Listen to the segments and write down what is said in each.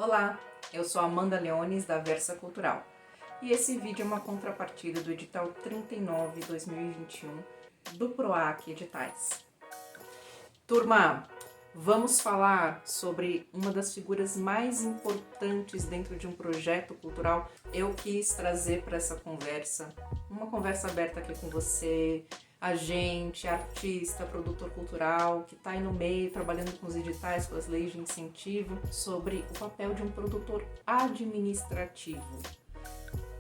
Olá, eu sou Amanda Leones da Versa Cultural e esse vídeo é uma contrapartida do edital 39/2021 do PROAC Editais. Turma, vamos falar sobre uma das figuras mais importantes dentro de um projeto cultural. Eu quis trazer para essa conversa, uma conversa aberta aqui com você, agente, artista, produtor cultural, que está aí no meio, trabalhando com os editais, com as leis de incentivo, sobre o papel de um produtor administrativo,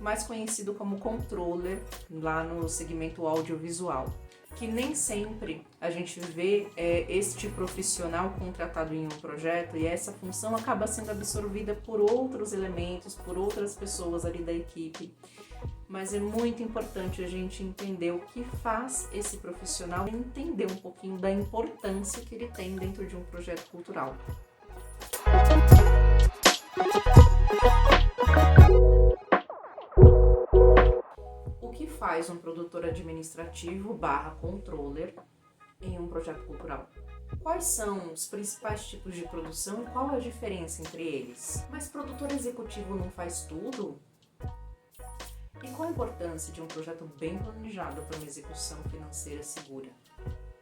mais conhecido como controller, lá no segmento audiovisual, que nem sempre a gente vê este profissional contratado em um projeto e essa função acaba sendo absorvida por outros elementos, por outras pessoas ali da equipe. Mas é muito importante a gente entender o que faz esse profissional e entender um pouquinho da importância que ele tem dentro de um projeto cultural. O que faz um produtor administrativo / controller em um projeto cultural? Quais são os principais tipos de produção e qual a diferença entre eles? Mas produtor executivo não faz tudo? E qual a importância de um projeto bem planejado para uma execução financeira segura?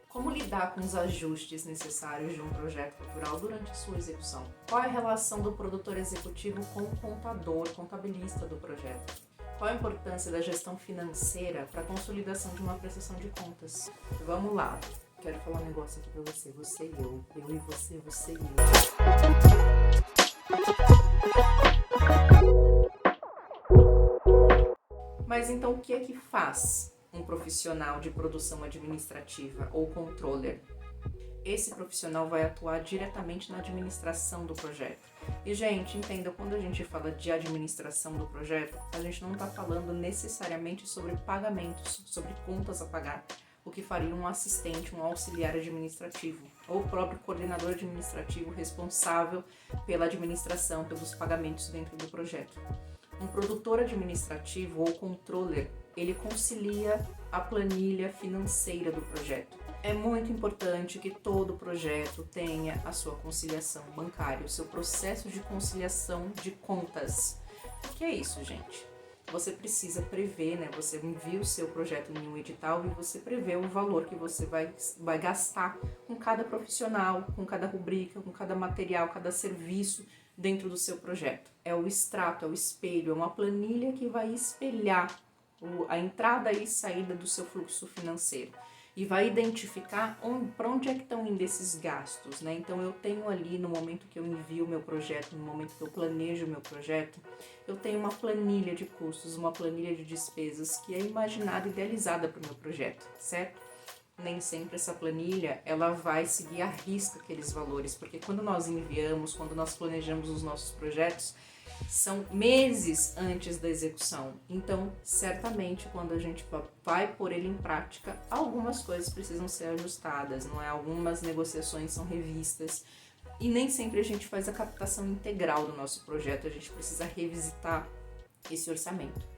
Como lidar com os ajustes necessários de um projeto cultural durante a sua execução? Qual é a relação do produtor executivo com o contador, contabilista do projeto? Qual a importância da gestão financeira para a consolidação de uma prestação de contas? Vamos lá, quero falar um negócio aqui para você, você e eu e você, você e eu. Mas então o que é que faz um profissional de produção administrativa ou controller? Esse profissional vai atuar diretamente na administração do projeto. E, gente, entenda, quando a gente fala de administração do projeto, a gente não está falando necessariamente sobre pagamentos, sobre contas a pagar, o que faria um assistente, um auxiliar administrativo, ou o próprio coordenador administrativo responsável pela administração, pelos pagamentos dentro do projeto. Um produtor administrativo ou controller, ele concilia a planilha financeira do projeto. É muito importante que todo projeto tenha a sua conciliação bancária, o seu processo de conciliação de contas. O que é isso, gente? Você precisa prever, né? Você envia o seu projeto em um edital e você prevê o valor que você vai gastar com cada profissional, com cada rubrica, com cada material, cada serviço dentro do seu projeto. É o extrato, é o espelho, é uma planilha que vai espelhar a entrada e saída do seu fluxo financeiro e vai identificar para onde é que estão indo esses gastos, né? Então eu tenho ali, no momento que eu envio o meu projeto, no momento que eu planejo o meu projeto, eu tenho uma planilha de custos, uma planilha de despesas que é imaginada e idealizada para o meu projeto, certo? Nem sempre essa planilha ela vai seguir à risca aqueles valores, porque quando nós enviamos, quando nós planejamos os nossos projetos, são meses antes da execução. Então, certamente, quando a gente vai pôr ele em prática, algumas coisas precisam ser ajustadas, não é? Algumas negociações são revistas e nem sempre a gente faz a captação integral do nosso projeto, a gente precisa revisitar esse orçamento.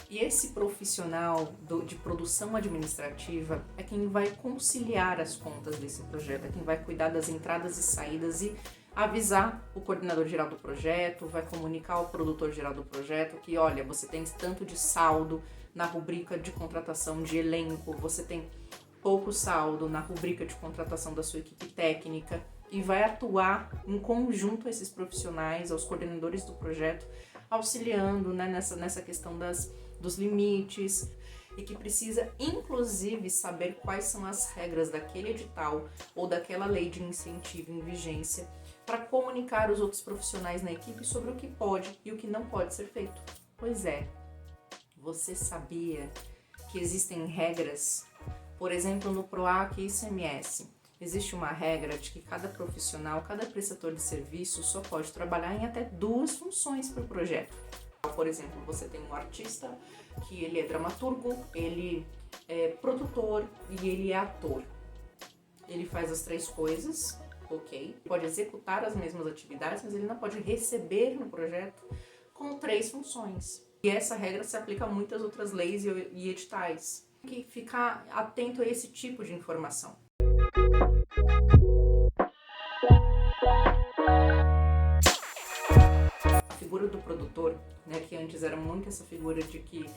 E esse profissional de produção administrativa é quem vai conciliar as contas desse projeto, é quem vai cuidar das entradas e saídas e avisar o coordenador geral do projeto, vai comunicar ao produtor geral do projeto que, olha, você tem tanto de saldo na rubrica de contratação de elenco, você tem pouco saldo na rubrica de contratação da sua equipe técnica e vai atuar em conjunto a esses profissionais, aos coordenadores do projeto, auxiliando, né, nessa questão dos limites e que precisa, inclusive, saber quais são as regras daquele edital ou daquela lei de incentivo em vigência para comunicar aos outros profissionais na equipe sobre o que pode e o que não pode ser feito. Pois é, você sabia que existem regras? Por exemplo, no PROAC e ICMS, existe uma regra de que cada profissional, cada prestador de serviço só pode trabalhar em até 2 funções por projeto. Por exemplo, você tem um artista que ele é dramaturgo, ele é produtor e ele é ator. Ele faz as 3 coisas, ok? Pode executar as mesmas atividades, mas ele não pode receber no projeto com 3 funções. E essa regra se aplica a muitas outras leis e editais. Tem que ficar atento a esse tipo de informação. produtor, né, que antes era muito essa figura de que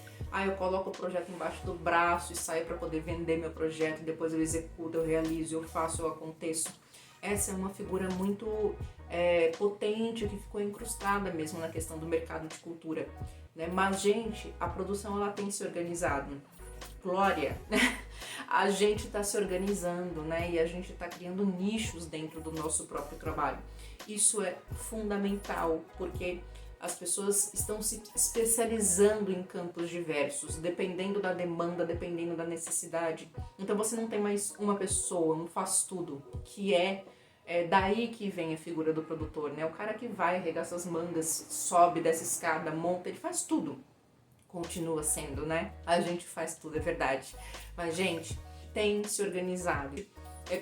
eu coloco o projeto embaixo do braço e saio para poder vender meu projeto, depois eu executo, eu realizo, eu faço, eu aconteço. Essa é uma figura muito potente, que ficou incrustada mesmo na questão do mercado de cultura, né? Mas, gente, a produção ela tem se organizado. Glória! A gente está se organizando, né? E a gente está criando nichos dentro do nosso próprio trabalho. Isso é fundamental, porque as pessoas estão se especializando em campos diversos, dependendo da demanda, dependendo da necessidade. Então você não tem mais uma pessoa, um faz-tudo, que é daí que vem a figura do produtor, né? O cara que vai, arregaça as mangas, sobe dessa escada, monta, ele faz tudo. Continua sendo, né? A gente faz tudo, é verdade. Mas, gente, tem se organizado.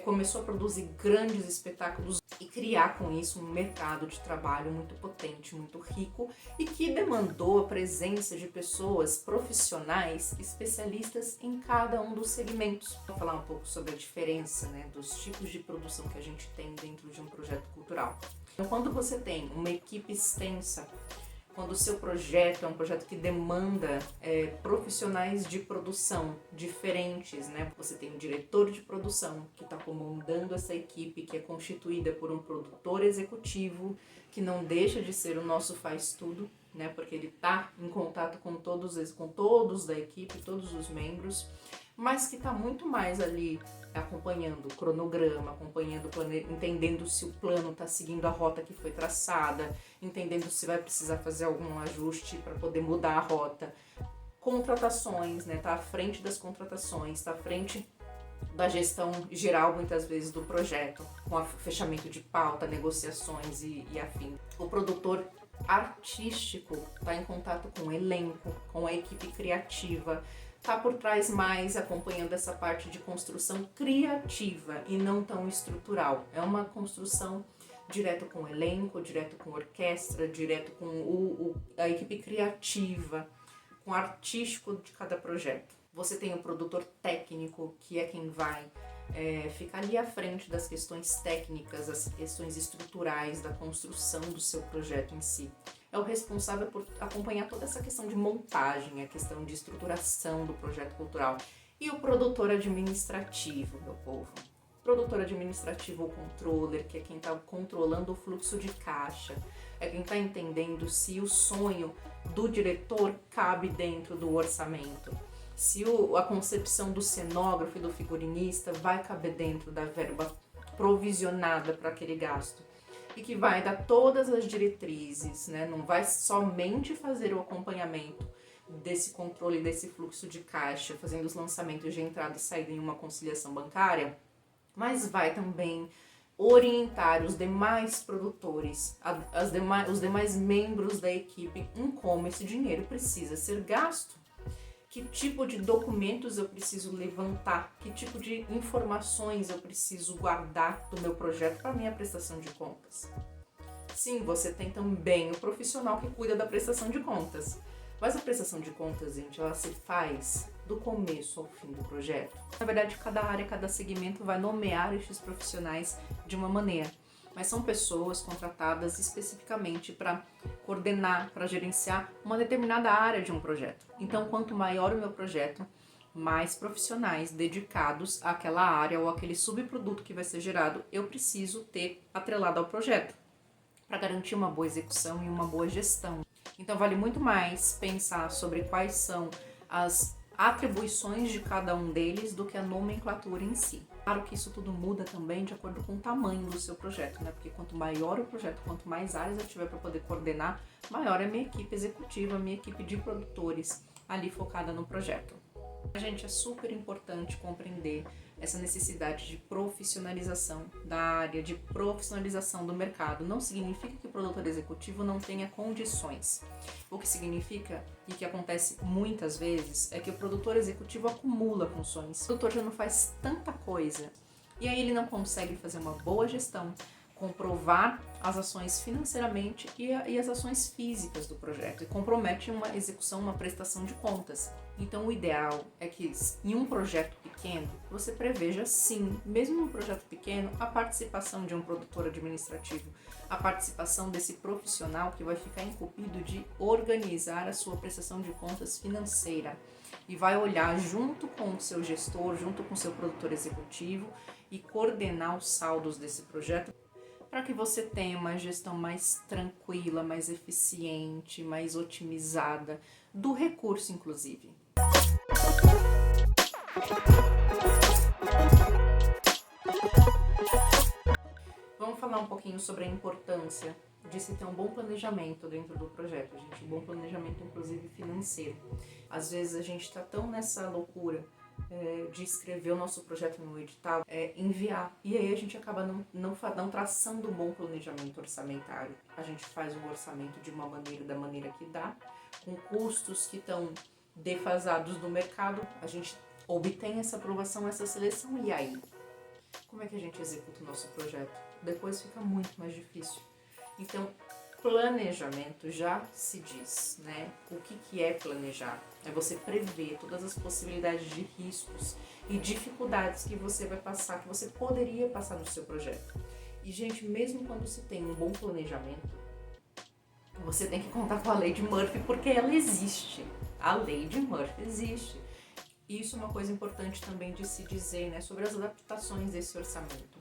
Começou a produzir grandes espetáculos e criar com isso um mercado de trabalho muito potente, muito rico e que demandou a presença de pessoas profissionais especialistas em cada um dos segmentos. Vou falar um pouco sobre a diferença, né, dos tipos de produção que a gente tem dentro de um projeto cultural. Então, quando você tem uma equipe extensa, quando o seu projeto é um projeto que demanda profissionais de produção diferentes, né? Você tem um diretor de produção que está comandando essa equipe, que é constituída por um produtor executivo, que não deixa de ser o nosso faz-tudo, né? Porque ele está em contato com todos da equipe, todos os membros, mas que está muito mais ali acompanhando o cronograma, acompanhando entendendo se o plano está seguindo a rota que foi traçada, entendendo se vai precisar fazer algum ajuste para poder mudar a rota. Contratações, né? Tá à frente das contratações, tá à frente da gestão geral, muitas vezes, do projeto, com o fechamento de pauta, negociações e afim. O produtor artístico está em contato com o elenco, com a equipe criativa, está por trás mais acompanhando essa parte de construção criativa e não tão estrutural. É uma construção direto com o elenco, direto com a orquestra, direto com a equipe criativa, com o artístico de cada projeto. Você tem o produtor técnico, que é quem vai ficar ali à frente das questões técnicas, as questões estruturais da construção do seu projeto em si. É o responsável por acompanhar toda essa questão de montagem, a questão de estruturação do projeto cultural. E o produtor administrativo, meu povo. Produtor administrativo ou controller, que é quem está controlando o fluxo de caixa, é quem está entendendo se o sonho do diretor cabe dentro do orçamento, se a concepção do cenógrafo e do figurinista vai caber dentro da verba provisionada para aquele gasto. E que vai dar todas as diretrizes, né? Não vai somente fazer o acompanhamento desse controle, desse fluxo de caixa, fazendo os lançamentos de entrada e saída em uma conciliação bancária, mas vai também orientar os demais produtores, os demais membros da equipe em como esse dinheiro precisa ser gasto. Que tipo de documentos eu preciso levantar, que tipo de informações eu preciso guardar do meu projeto para minha prestação de contas. Sim, você tem também o profissional que cuida da prestação de contas, mas a prestação de contas, gente, ela se faz do começo ao fim do projeto. Na verdade, cada área, cada segmento vai nomear estes profissionais de uma maneira, mas são pessoas contratadas especificamente para coordenar, para gerenciar uma determinada área de um projeto. Então, quanto maior o meu projeto, mais profissionais dedicados àquela área ou àquele subproduto que vai ser gerado, eu preciso ter atrelado ao projeto, para garantir uma boa execução e uma boa gestão. Então, vale muito mais pensar sobre quais são as atribuições de cada um deles do que a nomenclatura em si. Claro que isso tudo muda também de acordo com o tamanho do seu projeto, né? Porque quanto maior o projeto, quanto mais áreas eu tiver para poder coordenar, maior é a minha equipe executiva, a minha equipe de produtores ali focada no projeto. Gente, é super importante compreender essa necessidade de profissionalização da área, de profissionalização do mercado. Não significa que o produtor executivo não tenha condições. O que significa, e que acontece muitas vezes, é que o produtor executivo acumula funções. O produtor já não faz tanta coisa, e aí ele não consegue fazer uma boa gestão, comprovar as ações financeiramente e as ações físicas do projeto e compromete uma execução, uma prestação de contas. Então o ideal é que em um projeto pequeno você preveja sim, mesmo num projeto pequeno, a participação de um produtor administrativo, a participação desse profissional que vai ficar incumbido de organizar a sua prestação de contas financeira e vai olhar junto com o seu gestor, junto com o seu produtor executivo e coordenar os saldos desse projeto para que você tenha uma gestão mais tranquila, mais eficiente, mais otimizada do recurso, inclusive. Vamos falar um pouquinho sobre a importância de se ter um bom planejamento dentro do projeto, gente. Um bom planejamento, inclusive financeiro. Às vezes a gente está tão nessa loucura de escrever o nosso projeto no edital, enviar. E aí a gente acaba não traçando um bom planejamento orçamentário. A gente faz um orçamento da maneira que dá, com custos que estão defasados do mercado. A gente obtém essa aprovação, essa seleção, e aí? Como é que a gente executa o nosso projeto? Depois fica muito mais difícil. Então, planejamento já se diz, né? O que é planejar? É você prever todas as possibilidades de riscos e dificuldades que você vai passar, que você poderia passar no seu projeto. E, gente, mesmo quando se tem um bom planejamento, você tem que contar com a lei de Murphy, porque ela existe. A lei de Murphy existe. Isso é uma coisa importante também de se dizer, né? Sobre as adaptações desse orçamento.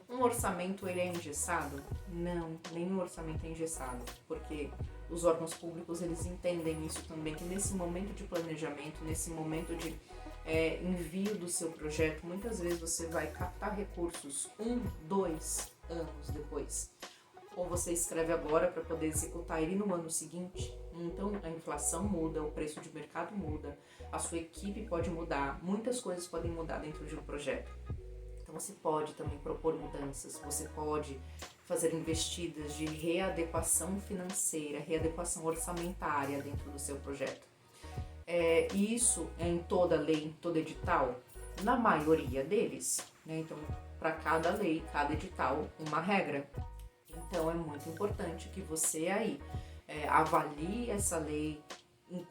Um orçamento, ele é engessado? Não, nenhum orçamento é engessado, porque os órgãos públicos, eles entendem isso também, que nesse momento de planejamento, nesse momento de envio do seu projeto, muitas vezes você vai captar recursos 1, 2 anos depois. Ou você escreve agora para poder executar ele no ano seguinte. Então a inflação muda, o preço de mercado muda, a sua equipe pode mudar, muitas coisas podem mudar dentro de um projeto. Então você pode também propor mudanças, você pode fazer investidas de readequação financeira, readequação orçamentária dentro do seu projeto. E isso é em toda lei, em todo edital? Na maioria deles, né? Então, para cada lei, cada edital, uma regra. Então é muito importante que você aí avalie essa lei,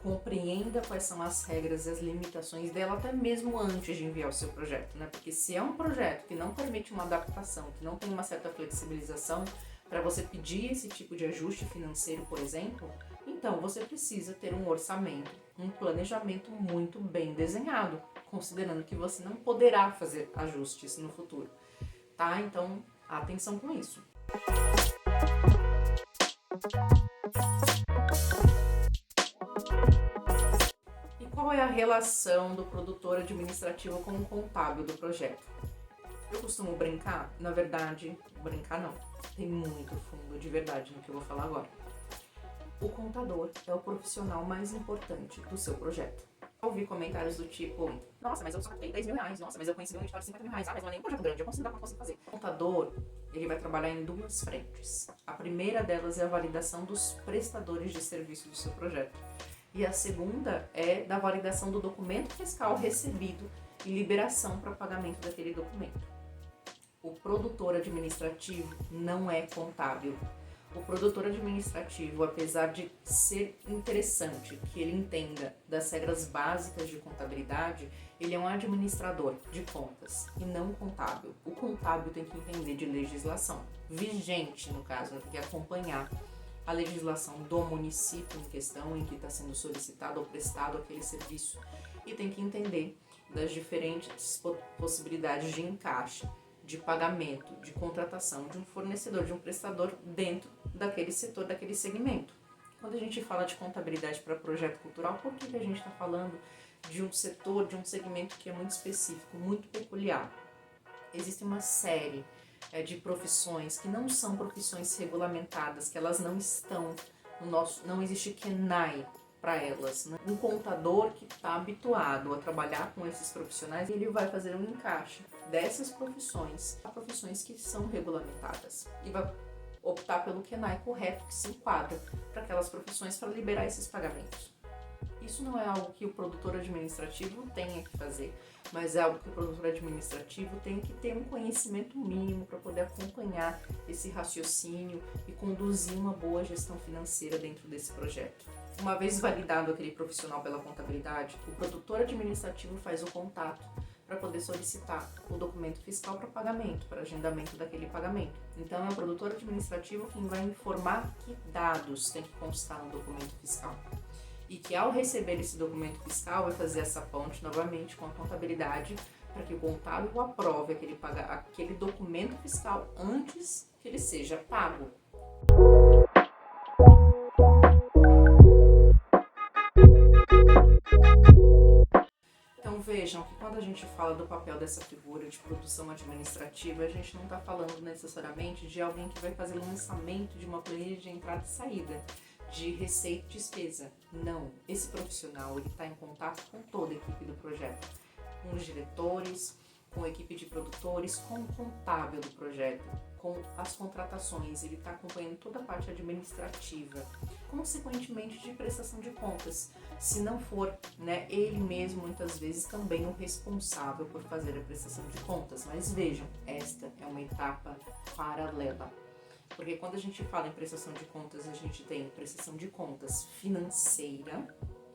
compreenda quais são as regras e as limitações dela até mesmo antes de enviar o seu projeto, né? Porque se é um projeto que não permite uma adaptação, que não tem uma certa flexibilização para você pedir esse tipo de ajuste financeiro, por exemplo, então você precisa ter um orçamento, um planejamento muito bem desenhado, considerando que você não poderá fazer ajustes no futuro, tá? Então, atenção com isso. E qual é a relação do produtor administrativo com o contábil do projeto? Eu costumo brincar, na verdade, brincar não, tem muito fundo de verdade no que eu vou falar agora. O contador é o profissional mais importante do seu projeto. Eu ouvi comentários do tipo, nossa, mas eu só tenho 10 mil reais, nossa, mas eu conheci um edital de 50 mil reais, mas não é nem um projeto grande, eu consigo fazer. O contador, ele vai trabalhar em duas frentes. A primeira delas é a validação dos prestadores de serviço do seu projeto. E a segunda é da validação do documento fiscal recebido e liberação para pagamento daquele documento. O produtor administrativo não é contábil. O produtor administrativo, apesar de ser interessante que ele entenda das regras básicas de contabilidade, ele é um administrador de contas e não contábil. O contábil tem que entender de legislação vigente, no caso, tem que acompanhar a legislação do município em questão em que está sendo solicitado ou prestado aquele serviço e tem que entender das diferentes possibilidades de encaixe, de pagamento, de contratação de um fornecedor, de um prestador dentro daquele setor, daquele segmento. Quando a gente fala de contabilidade para projeto cultural, por que a gente está falando de um setor, de um segmento que é muito específico, muito peculiar? Existe uma série de profissões que não são profissões regulamentadas, que elas não estão no nosso, não existe KENAI para elas, né? Um contador que está habituado a trabalhar com esses profissionais, ele vai fazer um encaixe dessas profissões a profissões que são regulamentadas e vai optar pelo KENAI correto, que se enquadra para aquelas profissões para liberar esses pagamentos. Isso não é algo que o produtor administrativo tenha que fazer, mas é algo que o produtor administrativo tem que ter um conhecimento mínimo para poder acompanhar esse raciocínio e conduzir uma boa gestão financeira dentro desse projeto. Uma vez validado aquele profissional pela contabilidade, o produtor administrativo faz o contato para poder solicitar o documento fiscal para pagamento, para agendamento daquele pagamento. Então é o produtor administrativo quem vai informar que dados tem que constar no documento fiscal. E que ao receber esse documento fiscal vai fazer essa ponte novamente com a contabilidade para que o contábil aprove aquele documento fiscal antes que ele seja pago. Então vejam que quando a gente fala do papel dessa figura de produção administrativa, a gente não está falando necessariamente de alguém que vai fazer o lançamento de uma planilha de entrada e saída, de receita e despesa. Não, esse profissional está em contato com toda a equipe do projeto, com os diretores, com a equipe de produtores, com o contábil do projeto, com as contratações, ele está acompanhando toda a parte administrativa, consequentemente de prestação de contas, se não for, ele mesmo muitas vezes também o responsável por fazer a prestação de contas. Mas vejam, esta é uma etapa paralela. Porque quando a gente fala em prestação de contas, a gente tem prestação de contas financeira,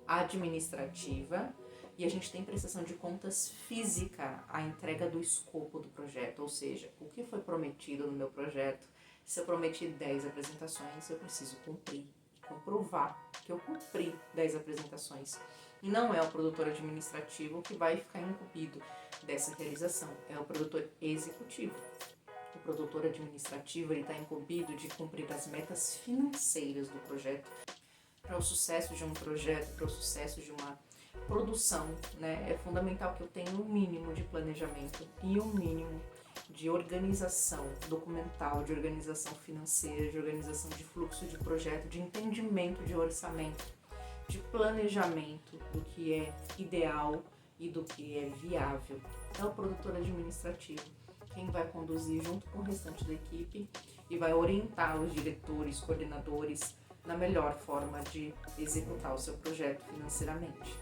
administrativa, e a gente tem prestação de contas física, a entrega do escopo do projeto, ou seja, o que foi prometido no meu projeto. Se eu prometi 10 apresentações, eu preciso cumprir, comprovar que eu cumpri 10 apresentações. E não é o produtor administrativo que vai ficar incumbido dessa realização, é o produtor executivo. O produtor administrativo está incumbido de cumprir as metas financeiras do projeto. Para o sucesso de um projeto, para o sucesso de uma produção, é fundamental que eu tenha um mínimo de planejamento e um mínimo de organização documental, de organização financeira, de organização de fluxo de projeto, de entendimento de orçamento, de planejamento do que é ideal e do que é viável. É o produtor administrativo quem vai conduzir junto com o restante da equipe e vai orientar os diretores, coordenadores na melhor forma de executar o seu projeto financeiramente.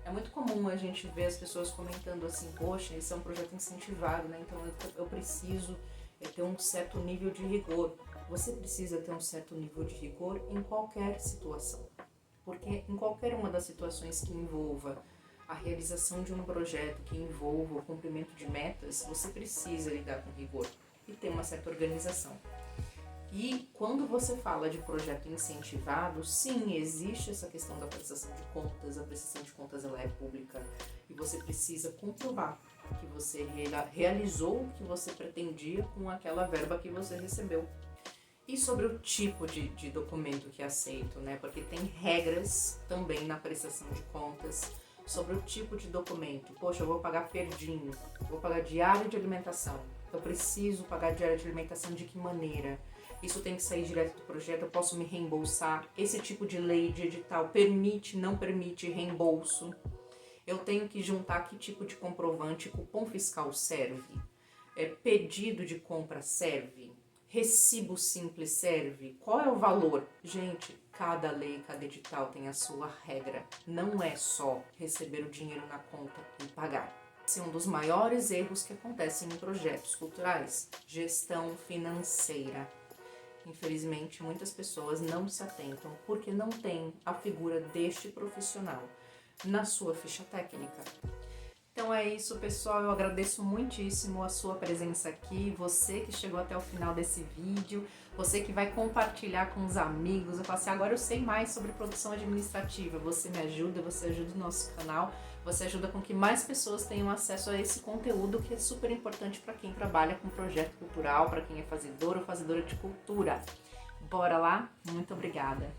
É muito comum a gente ver as pessoas comentando assim, poxa, esse é um projeto incentivado, então eu preciso ter um certo nível de rigor. Você precisa ter um certo nível de rigor em qualquer situação, porque em qualquer uma das situações que envolva a realização de um projeto, que envolva o cumprimento de metas, você precisa lidar com rigor e ter uma certa organização. E quando você fala de projeto incentivado, sim, existe essa questão da prestação de contas. A prestação de contas ela é pública e você precisa comprovar que você realizou o que você pretendia com aquela verba que você recebeu. E sobre o tipo de documento que é aceito, porque tem regras também na prestação de contas sobre o tipo de documento. Poxa, eu vou pagar perdinho, vou pagar diária de alimentação. Eu preciso pagar diária de alimentação de que maneira? Isso tem que sair direto do projeto, eu posso me reembolsar? Esse tipo de lei de edital permite, não permite reembolso? Eu tenho que juntar que tipo de comprovante? Cupom fiscal serve? Pedido de compra serve? Recibo simples serve? Qual é o valor? Gente, cada lei, cada edital tem a sua regra. Não é só receber o dinheiro na conta e pagar. Esse é um dos maiores erros que acontecem em projetos culturais. Gestão financeira. Infelizmente, muitas pessoas não se atentam porque não tem a figura deste profissional na sua ficha técnica. Então é isso, pessoal. Eu agradeço muitíssimo a sua presença aqui, você que chegou até o final desse vídeo, você que vai compartilhar com os amigos. Eu falo assim, agora eu sei mais sobre produção administrativa. Você me ajuda, você ajuda o nosso canal, você ajuda com que mais pessoas tenham acesso a esse conteúdo que é super importante para quem trabalha com projeto cultural, para quem é fazedor ou fazedora de cultura. Bora lá? Muito obrigada!